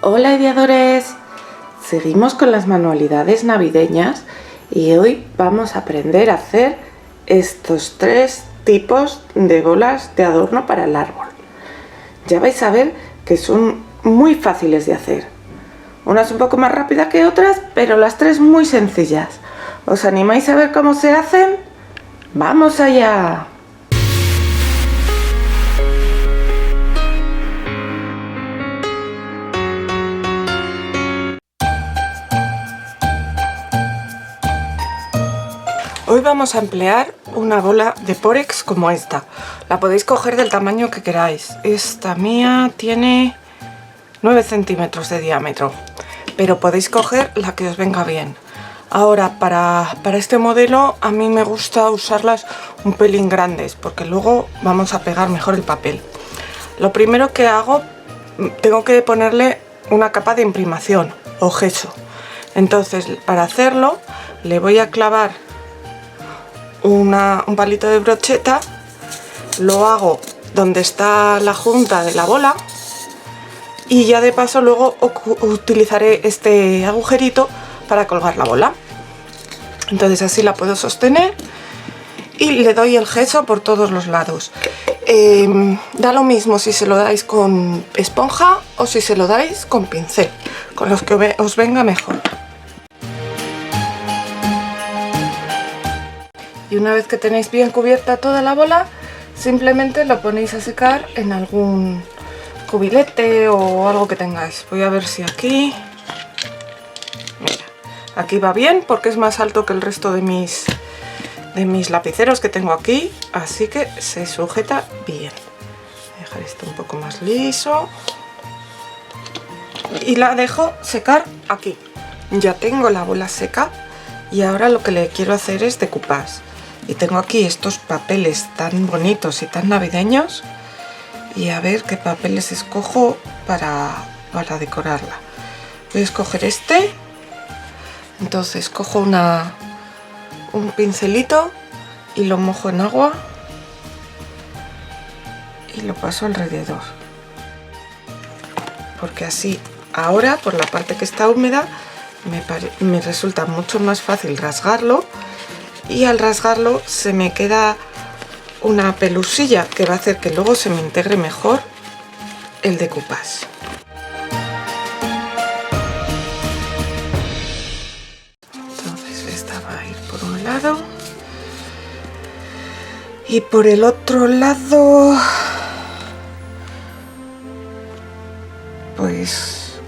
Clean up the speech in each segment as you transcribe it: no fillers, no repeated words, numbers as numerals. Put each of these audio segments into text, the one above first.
Hola ideadores, seguimos con las manualidades navideñas y hoy vamos a aprender a hacer estos 3 tipos de bolas de adorno para el árbol. Ya vais a ver que son muy fáciles de hacer. Unas un poco más rápidas que otras, pero las 3 muy sencillas. ¿Os animáis a ver cómo se hacen? ¡Vamos allá! Hoy vamos a emplear una bola de Pórex como esta. La podéis coger del tamaño que queráis. Esta mía tiene 9 centímetros de diámetro, pero podéis coger la que os venga bien. Ahora, para este modelo a mí me gusta usarlas un pelín grandes, porque luego vamos a pegar mejor el papel. Lo primero que hago, tengo que ponerle una capa de imprimación o gesso. Entonces, para hacerlo, le voy a clavar un palito de brocheta, lo hago donde está la junta de la bola y ya de paso luego utilizaré este agujerito para colgar la bola. Entonces así la puedo sostener y le doy el gesso por todos los lados. Da lo mismo si se lo dais con esponja o si se lo dais con pincel, con los que os venga mejor. Y una vez que tenéis bien cubierta toda la bola, simplemente lo ponéis a secar en algún cubilete o algo que tengáis. Voy a ver si aquí... Mira, aquí va bien porque es más alto que el resto de mis lapiceros que tengo aquí, así que se sujeta bien. Voy a dejar esto un poco más liso y la dejo secar aquí. Ya tengo la bola seca y ahora lo que le quiero hacer es decoupage. Y tengo aquí estos papeles tan bonitos y tan navideños. Y a ver qué papeles escojo para decorarla. Voy a escoger este. Entonces cojo un pincelito y lo mojo en agua. Y lo paso alrededor. Porque así ahora, por la parte que está húmeda, me resulta mucho más fácil rasgarlo. Y al rasgarlo se me queda una pelusilla que va a hacer que luego se me integre mejor el decoupage. Entonces esta va a ir por un lado y por el otro lado pues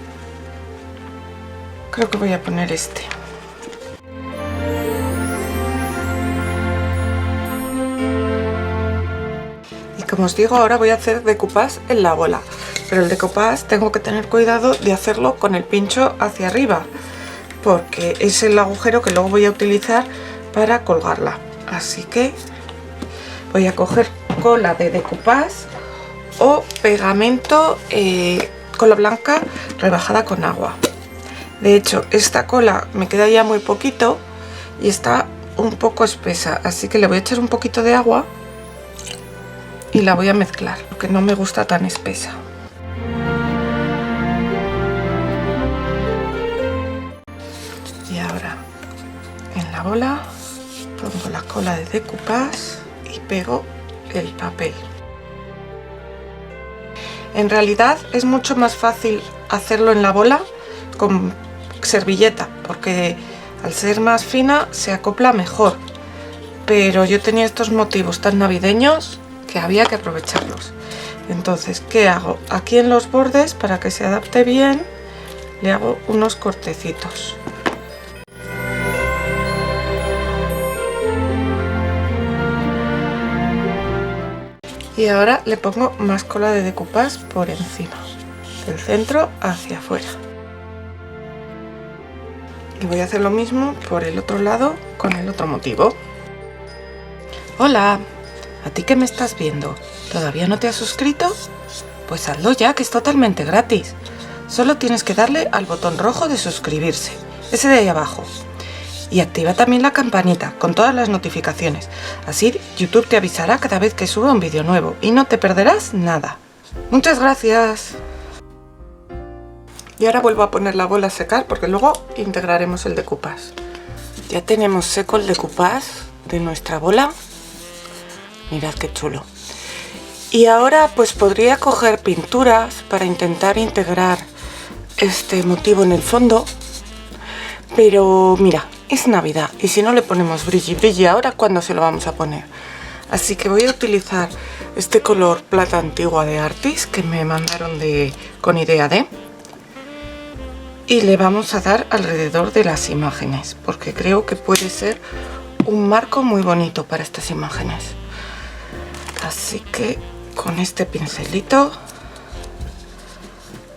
creo que voy a poner este. Como os digo, ahora voy a hacer decoupage en la bola, pero el decoupage tengo que tener cuidado de hacerlo con el pincho hacia arriba, porque es el agujero que luego voy a utilizar para colgarla. Así que voy a coger cola de decoupage o pegamento cola blanca rebajada con agua. De hecho, esta cola me queda ya muy poquito y está un poco espesa, así que le voy a echar un poquito de agua y la voy a mezclar, porque no me gusta tan espesa. Y ahora en la bola pongo la cola de decoupage y pego el papel. En realidad es mucho más fácil hacerlo en la bola con servilleta, porque al ser más fina se acopla mejor. Pero yo tenía estos motivos tan navideños que había que aprovecharlos. Entonces, ¿qué hago? Aquí en los bordes, para que se adapte bien, le hago unos cortecitos. Y ahora le pongo más cola de decoupage por encima, del centro hacia afuera. Y voy a hacer lo mismo por el otro lado con el otro motivo. Hola, ¿a ti que me estás viendo? ¿Todavía no te has suscrito? Pues hazlo ya, que es totalmente gratis. Solo tienes que darle al botón rojo de suscribirse, ese de ahí abajo. Y activa también la campanita con todas las notificaciones. Así YouTube te avisará cada vez que suba un vídeo nuevo y no te perderás nada. ¡Muchas gracias! Y ahora vuelvo a poner la bola a secar porque luego integraremos el decoupage. Ya tenemos seco el decoupage de nuestra bola. Mirad qué chulo. Y ahora pues podría coger pinturas para intentar integrar este motivo en el fondo. Pero mira, es Navidad y si no le ponemos brilli brilli ahora, ¿cuándo se lo vamos a poner? Así que voy a utilizar este color plata antigua de Artis que me mandaron con idea de. Y le vamos a dar alrededor de las imágenes porque creo que puede ser un marco muy bonito para estas imágenes. Así que con este pincelito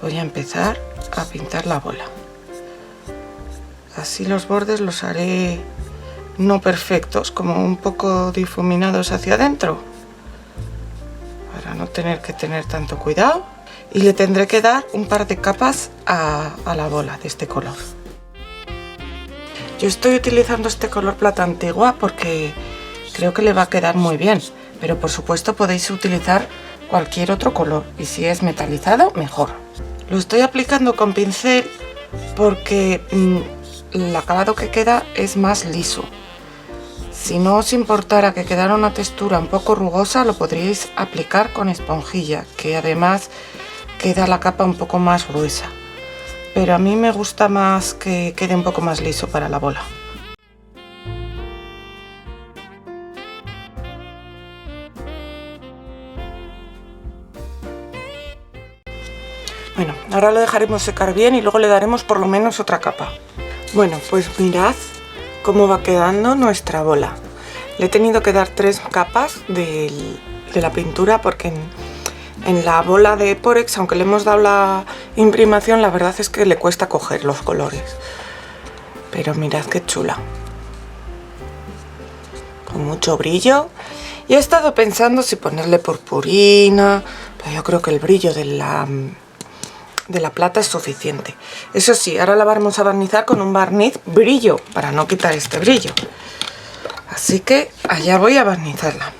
voy a empezar a pintar la bola. Así los bordes los haré no perfectos, como un poco difuminados hacia adentro, para no tener que tener tanto cuidado. Y le tendré que dar un par de capas a la bola de este color. Yo estoy utilizando este color plata antigua porque creo que le va a quedar muy bien, pero por supuesto podéis utilizar cualquier otro color y si es metalizado mejor. Lo estoy aplicando con pincel porque el acabado que queda es más liso. Si no os importara que quedara una textura un poco rugosa, lo podríais aplicar con esponjilla, que además queda la capa un poco más gruesa. Pero a mí me gusta más que quede un poco más liso para la bola. Bueno, ahora lo dejaremos secar bien y luego le daremos por lo menos otra capa. Bueno, pues mirad cómo va quedando nuestra bola. Le he tenido que dar 3 capas de la pintura porque en la bola de Porex, aunque le hemos dado la imprimación, la verdad es que le cuesta coger los colores. Pero mirad qué chula. Con mucho brillo. Y he estado pensando si ponerle purpurina, pero yo creo que el brillo de la plata es suficiente. Eso sí, ahora la vamos a barnizar con un barniz brillo para no quitar este brillo. Así que allá voy a barnizarla.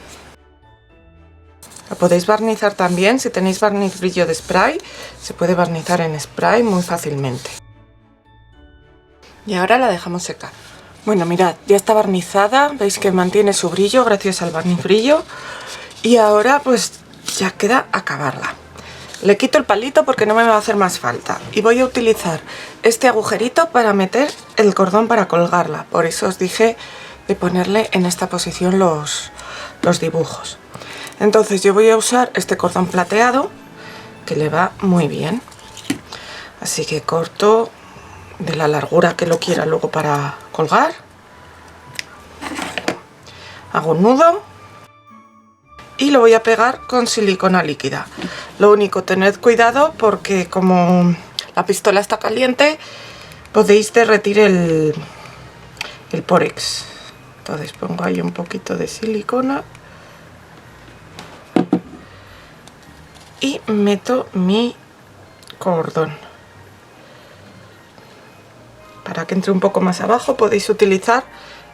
La podéis barnizar también, si tenéis barniz brillo de spray, se puede barnizar en spray muy fácilmente. Y ahora la dejamos secar. Bueno, mirad, ya está barnizada, veis que mantiene su brillo gracias al barniz brillo. Y ahora pues ya queda acabarla. Le quito el palito porque no me va a hacer más falta. Y voy a utilizar este agujerito para meter el cordón para colgarla. Por eso os dije de ponerle en esta posición los dibujos. Entonces yo voy a usar este cordón plateado que le va muy bien. Así que corto de la largura que lo quiera luego para colgar. Hago un nudo. Y lo voy a pegar con silicona líquida. Lo único, tened cuidado porque como la pistola está caliente, podéis derretir el Porex. Entonces pongo ahí un poquito de silicona. Y meto mi cordón. Para que entre un poco más abajo podéis utilizar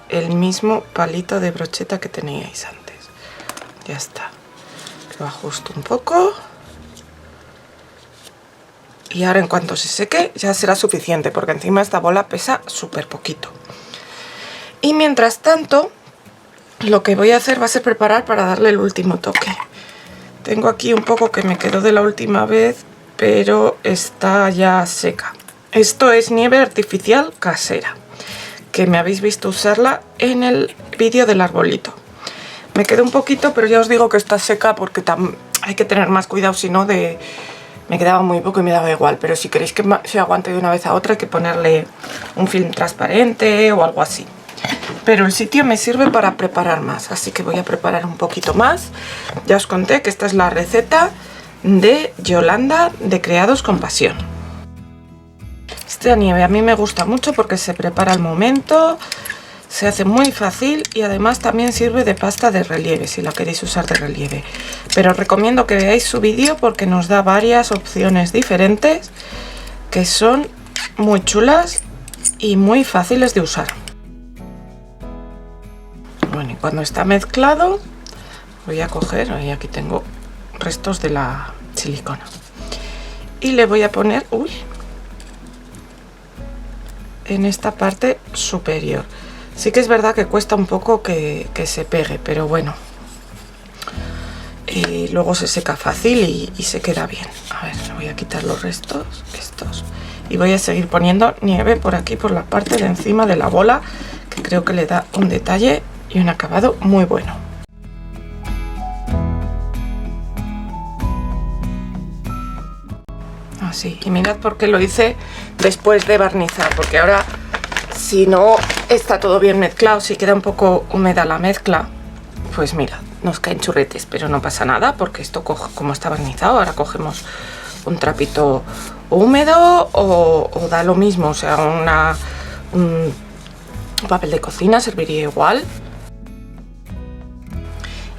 el mismo palito de brocheta que teníais antes. Ya está, lo ajusto un poco y ahora en cuanto se seque ya será suficiente porque encima esta bola pesa súper poquito. Y mientras tanto lo que voy a hacer va a ser preparar para darle el último toque. Tengo aquí un poco que me quedó de la última vez, pero está ya seca. Esto es nieve artificial casera, que me habéis visto usarla en el vídeo del arbolito. Me quedó un poquito, pero ya os digo que está seca porque hay que tener más cuidado, si no me quedaba muy poco y me daba igual. Pero si queréis que se aguante de una vez a otra hay que ponerle un film transparente o algo así. Pero el sitio me sirve para preparar más, así que voy a preparar un poquito más. Ya os conté que esta es la receta de Yolanda de Creados con Pasión. Esta nieve a mí me gusta mucho porque se prepara al momento. Se hace muy fácil y además también sirve de pasta de relieve si la queréis usar de relieve. Pero os recomiendo que veáis su vídeo porque nos da varias opciones diferentes que son muy chulas y muy fáciles de usar. Bueno, y cuando está mezclado voy a coger, ahí aquí tengo restos de la silicona. Y le voy a poner, en esta parte superior. Sí que es verdad que cuesta un poco que se pegue, pero bueno, luego se seca fácil y se queda bien. A ver, le voy a quitar los restos, estos, y voy a seguir poniendo nieve por aquí, por la parte de encima de la bola, que creo que le da un detalle y un acabado muy bueno. Así, y mirad por qué lo hice después de barnizar, porque ahora si no está todo bien mezclado, si queda un poco húmeda la mezcla, pues mira, nos caen churretes, pero no pasa nada porque esto como está barnizado, ahora cogemos un trapito húmedo o da lo mismo, o sea, un papel de cocina serviría igual.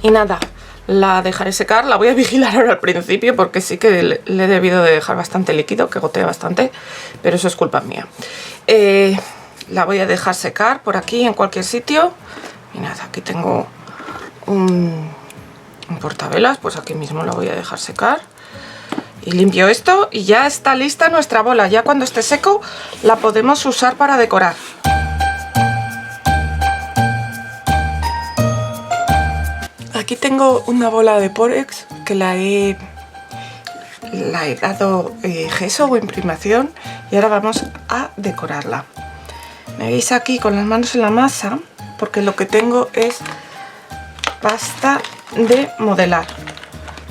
Y nada, la dejaré secar, la voy a vigilar ahora al principio porque sí que le he debido de dejar bastante líquido, que gotea bastante, pero eso es culpa mía. La voy a dejar secar por aquí en cualquier sitio. Y nada, aquí tengo un portavelas, pues aquí mismo la voy a dejar secar. Y limpio esto y ya está lista nuestra bola. Ya cuando esté seco la podemos usar para decorar. Aquí tengo una bola de Porex que la he dado gesso o imprimación y ahora vamos a decorarla. Me veis aquí con las manos en la masa porque lo que tengo es pasta de modelar,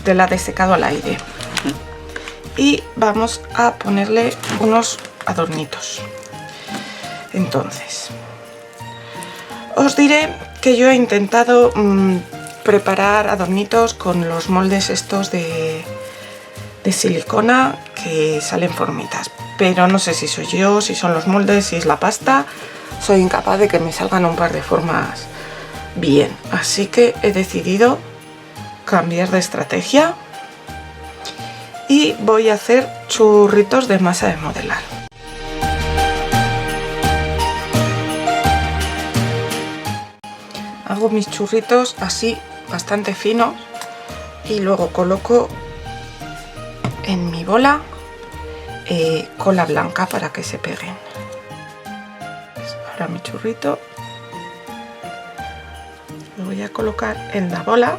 de la de secado al aire. Y vamos a ponerle unos adornitos. Entonces, os diré que yo he intentado preparar adornitos con los moldes estos de silicona que salen formitas, pero no sé si soy yo, si son los moldes, si es la pasta. Soy incapaz de que me salgan un par de formas bien, así que he decidido cambiar de estrategia y voy a hacer churritos de masa de modelar. Hago mis churritos así bastante finos y luego coloco en mi bola cola blanca para que se peguen. Ahora mi churrito lo voy a colocar en la bola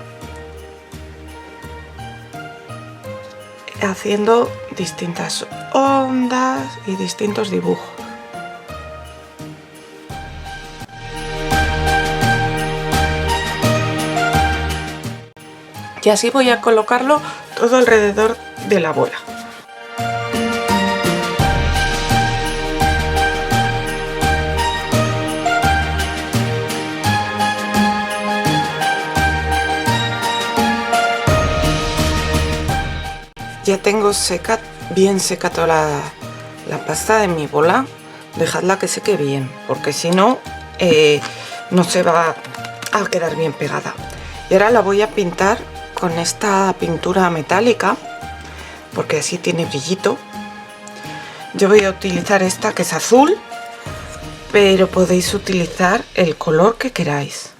haciendo distintas ondas y distintos dibujos. Y así voy a colocarlo todo alrededor de la bola. Ya tengo seca, bien seca toda la pasta de mi bola. Dejadla que seque bien, porque si no, no se va a quedar bien pegada. Y ahora la voy a pintar con esta pintura metálica, porque así tiene brillito. Yo voy a utilizar esta que es azul, pero podéis utilizar el color que queráis.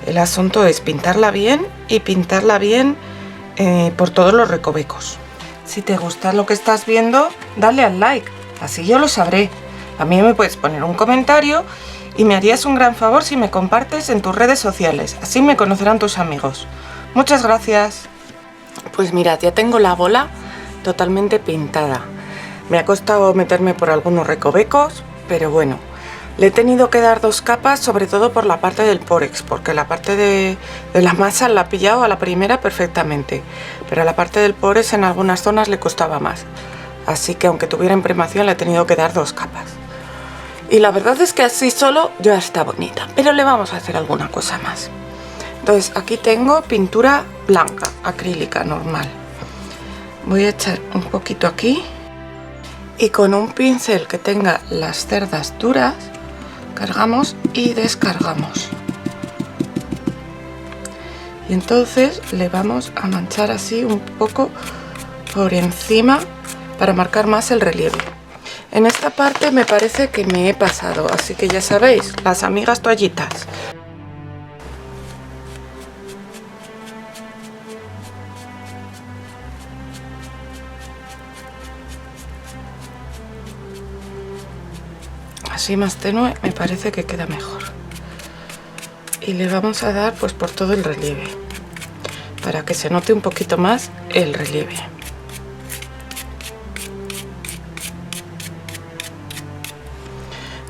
El asunto es pintarla bien y pintarla bien por todos los recovecos. Si te gusta lo que estás viendo, dale al like, así yo lo sabré. También me puedes poner un comentario y me harías un gran favor si me compartes en tus redes sociales, así me conocerán tus amigos. Muchas gracias. Pues mirad, ya tengo la bola totalmente pintada. Me ha costado meterme por algunos recovecos, pero bueno, le he tenido que dar dos capas, sobre todo por la parte del Porex, porque la parte de la masa la ha pillado a la primera perfectamente, pero a la parte del Porex en algunas zonas le costaba más. Así que aunque tuviera imprimación le he tenido que dar dos capas. Y la verdad es que así solo ya está bonita, pero le vamos a hacer alguna cosa más. Entonces aquí tengo pintura blanca, acrílica, normal. Voy a echar un poquito aquí y con un pincel que tenga las cerdas duras, cargamos y descargamos. Y entonces le vamos a manchar así un poco por encima para marcar más el relieve. En esta parte me parece que me he pasado, así que ya sabéis, las amigas toallitas. así más tenue me parece que queda mejor. Y le vamos a dar pues por todo el relieve, para que se note un poquito más el relieve.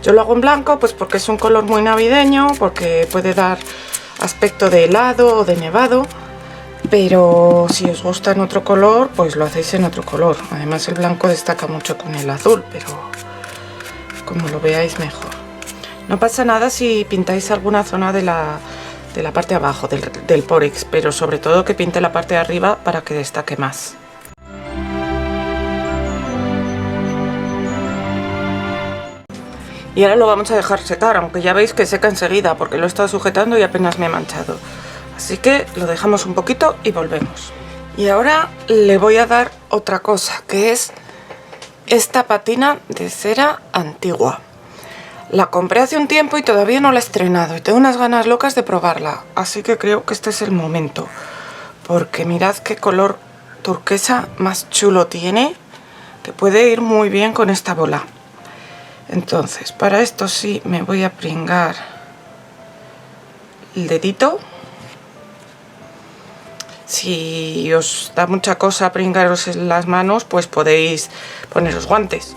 Yo lo hago en blanco pues porque es un color muy navideño, porque puede dar aspecto de helado o de nevado, pero si os gusta en otro color pues lo hacéis en otro color. Además el blanco destaca mucho con el azul, pero como lo veáis mejor. No pasa nada si pintáis alguna zona de la parte de abajo del Porex, pero sobre todo que pinte la parte de arriba para que destaque más. Y ahora lo vamos a dejar secar, aunque ya veis que seca enseguida porque lo he estado sujetando y apenas me he manchado. Así que lo dejamos un poquito y volvemos. Y ahora le voy a dar otra cosa, que es esta patina de cera antigua. La compré hace un tiempo y todavía no la he estrenado y tengo unas ganas locas de probarla, así que creo que este es el momento, porque mirad qué color turquesa más chulo tiene, que puede ir muy bien con esta bola. Entonces, para esto sí me voy a pringar el dedito. Si os da mucha cosa pringaros en las manos, pues podéis poneros guantes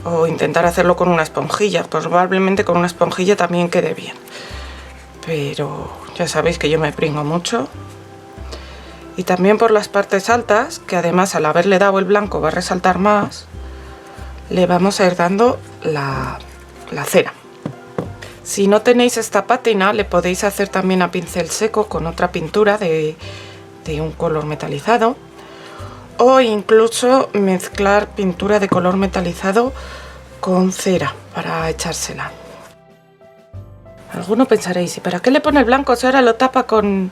o intentar hacerlo con una esponjilla. Probablemente con una esponjilla también quede bien, pero ya sabéis que yo me pringo mucho. Y también por las partes altas, que además al haberle dado el blanco va a resaltar más, le vamos a ir dando la cera. Si no tenéis esta pátina, le podéis hacer también a pincel seco con otra pintura de un color metalizado, o incluso mezclar pintura de color metalizado con cera para echársela. Alguno pensaréis, ¿y para qué le pone el blanco si ahora lo tapa con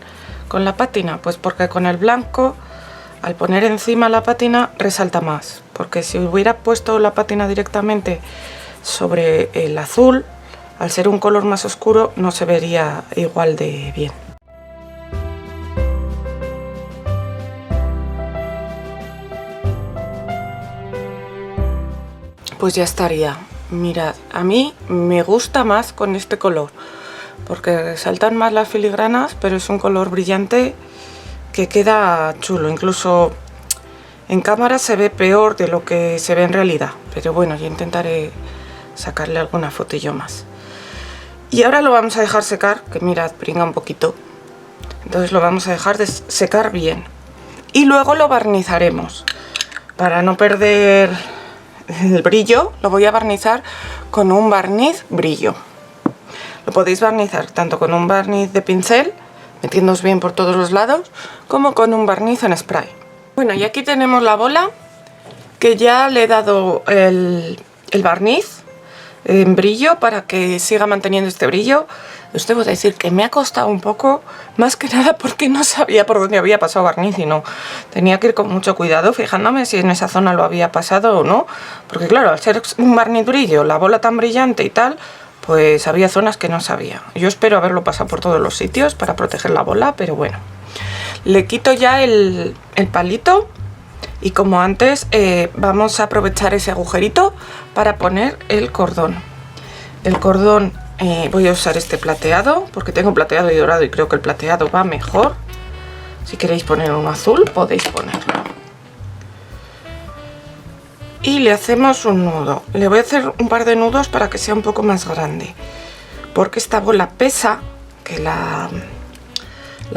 la pátina? Pues porque con el blanco, al poner encima la pátina, resalta más, porque si hubiera puesto la pátina directamente sobre el azul, al ser un color más oscuro no se vería igual de bien. Pues ya estaría. Mirad, a mí me gusta más con este color, porque resaltan más las filigranas, pero es un color brillante que queda chulo. Incluso en cámara se ve peor de lo que se ve en realidad, pero bueno, yo intentaré sacarle alguna fotillo más. Y ahora lo vamos a dejar secar, que mirad, pringa un poquito. Entonces lo vamos a dejar secar bien. Y luego lo barnizaremos. Para no perder el brillo, lo voy a barnizar con un barniz brillo. Lo podéis barnizar tanto con un barniz de pincel, metiéndoos bien por todos los lados, como con un barniz en spray. Bueno, y aquí tenemos la bola, que ya le he dado el barniz en brillo para que siga manteniendo este brillo. Os debo decir que me ha costado un poco, más que nada porque no sabía por dónde había pasado barniz y no. Tenía que ir con mucho cuidado fijándome si en esa zona lo había pasado o no, porque claro, al ser un barniz brillo, la bola tan brillante y tal, pues había zonas que no sabía. Yo espero haberlo pasado por todos los sitios para proteger la bola, pero bueno. Le quito ya el palito y como antes vamos a aprovechar ese agujerito para poner el cordón. El cordón voy a usar este plateado porque tengo plateado y dorado y creo que el plateado va mejor. Si queréis poner uno azul podéis ponerlo. Y le hacemos un nudo. Le voy a hacer un par de nudos para que sea un poco más grande, porque esta bola pesa, que la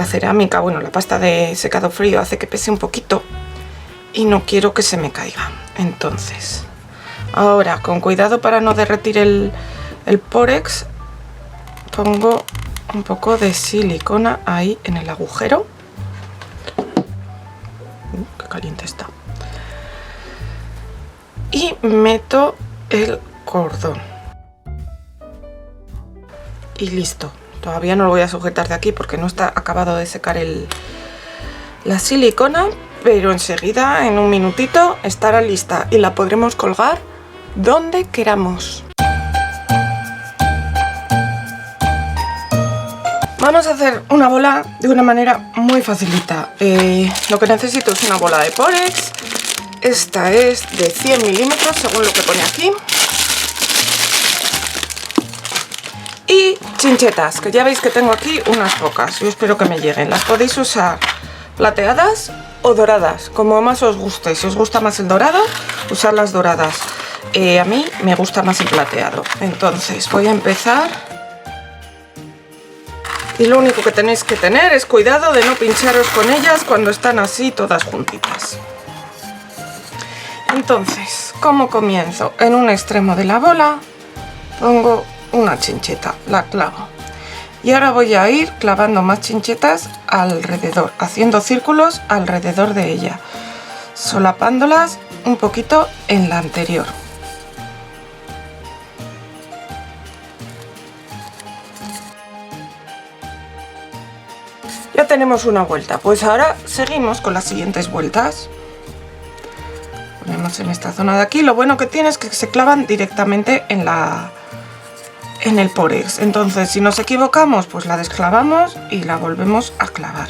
cerámica, bueno, la pasta de secado frío hace que pese un poquito y no quiero que se me caiga. Entonces, ahora con cuidado para no derretir el Porex, pongo un poco de silicona ahí en el agujero. Qué caliente está. Y meto el cordón. Y listo. Todavía no lo voy a sujetar de aquí porque no está acabado de secar la silicona, pero enseguida, en un minutito, estará lista y la podremos colgar donde queramos. Vamos a hacer una bola de una manera muy facilita. Lo que necesito es una bola de Porex. Esta es de 100 milímetros según lo que pone aquí. Y chinchetas, que ya veis que tengo aquí unas pocas. Yo espero que me lleguen. Las podéis usar plateadas o doradas, como más os guste. Si os gusta más el dorado, usar las doradas. A mí me gusta más el plateado. Entonces voy a empezar. Y lo único que tenéis que tener es cuidado de no pincharos con ellas cuando están así todas juntitas. Entonces, ¿cómo comienzo? En un extremo de la bola pongo una chincheta, la clavo. Y ahora voy a ir clavando más chinchetas alrededor, haciendo círculos alrededor de ella, solapándolas un poquito en la anterior. Ya tenemos una vuelta, pues ahora seguimos con las siguientes vueltas. Ponemos en esta zona de aquí. Lo bueno que tiene es que se clavan directamente en el pórex. Entonces, si nos equivocamos, pues la desclavamos y la volvemos a clavar.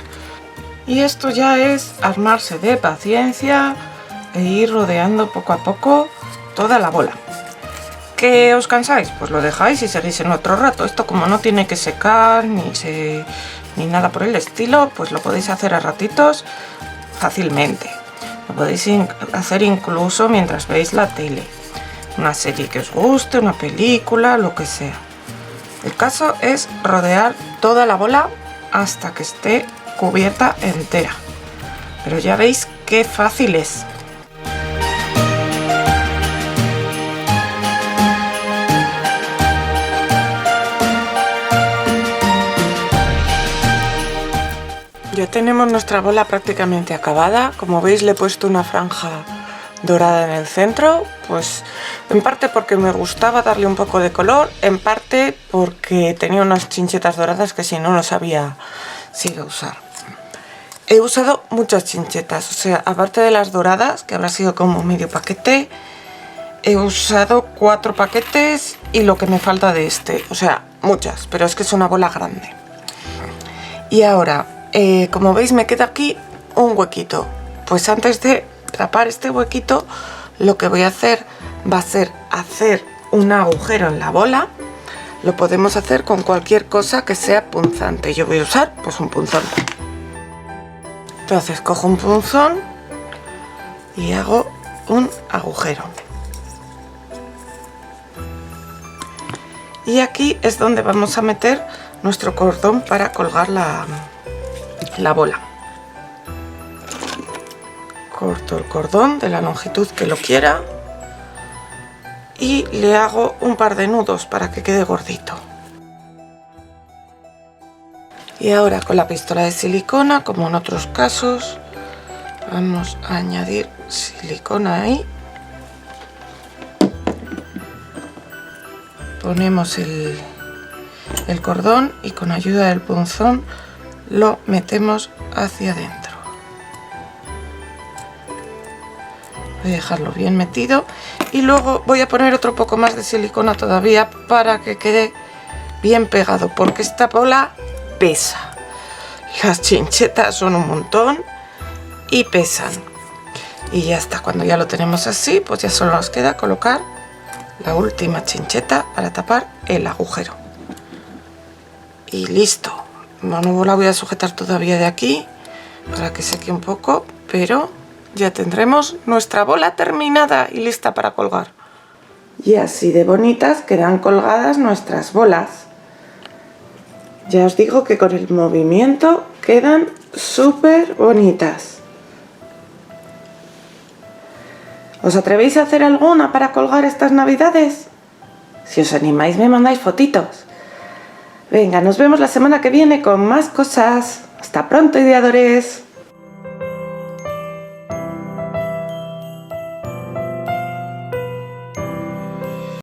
Y esto ya es armarse de paciencia e ir rodeando poco a poco toda la bola. ¿Que os cansáis? Pues lo dejáis y seguís en otro rato. Esto, como no tiene que secar ni nada por el estilo, pues lo podéis hacer a ratitos fácilmente. Lo podéis hacer incluso mientras veis la tele, una serie que os guste, una película, lo que sea. El caso es rodear toda la bola hasta que esté cubierta entera. Pero ya veis qué fácil es. Ya tenemos nuestra bola prácticamente acabada. Como veis, le he puesto una franja dorada en el centro, pues en parte porque me gustaba darle un poco de color, en parte porque tenía unas chinchetas doradas que si no, no sabía si iba a usar. He usado muchas chinchetas, o sea, aparte de las doradas, que habrá sido como medio paquete, he usado 4 paquetes y lo que me falta de este, o sea, muchas, pero es que es una bola grande. Y ahora, como veis, me queda aquí un huequito. Pues antes de tapar este huequito, lo que voy a hacer va a ser hacer un agujero en la bola. Lo podemos hacer con cualquier cosa que sea punzante. Yo voy a usar pues un punzante. Entonces cojo un punzón y hago un agujero. Y aquí es donde vamos a meter nuestro cordón para colgar la bola. Corto el cordón de la longitud que lo quiera y le hago un par de nudos para que quede gordito. Y ahora con la pistola de silicona, como en otros casos, vamos a añadir silicona ahí. Ponemos el cordón y con ayuda del punzón lo metemos hacia adentro. Voy a dejarlo bien metido y luego voy a poner otro poco más de silicona todavía para que quede bien pegado, porque esta bola pesa. Las chinchetas son un montón y pesan. Y ya está, cuando ya lo tenemos así, pues ya solo nos queda colocar la última chincheta para tapar el agujero. Y listo. No la voy a sujetar todavía de aquí para que seque un poco, pero ya tendremos nuestra bola terminada y lista para colgar. Y así de bonitas quedan colgadas nuestras bolas. Ya os digo que con el movimiento quedan súper bonitas. ¿Os atrevéis a hacer alguna para colgar estas navidades? Si os animáis, me mandáis fotitos. Venga, nos vemos la semana que viene con más cosas. Hasta pronto, ideadores.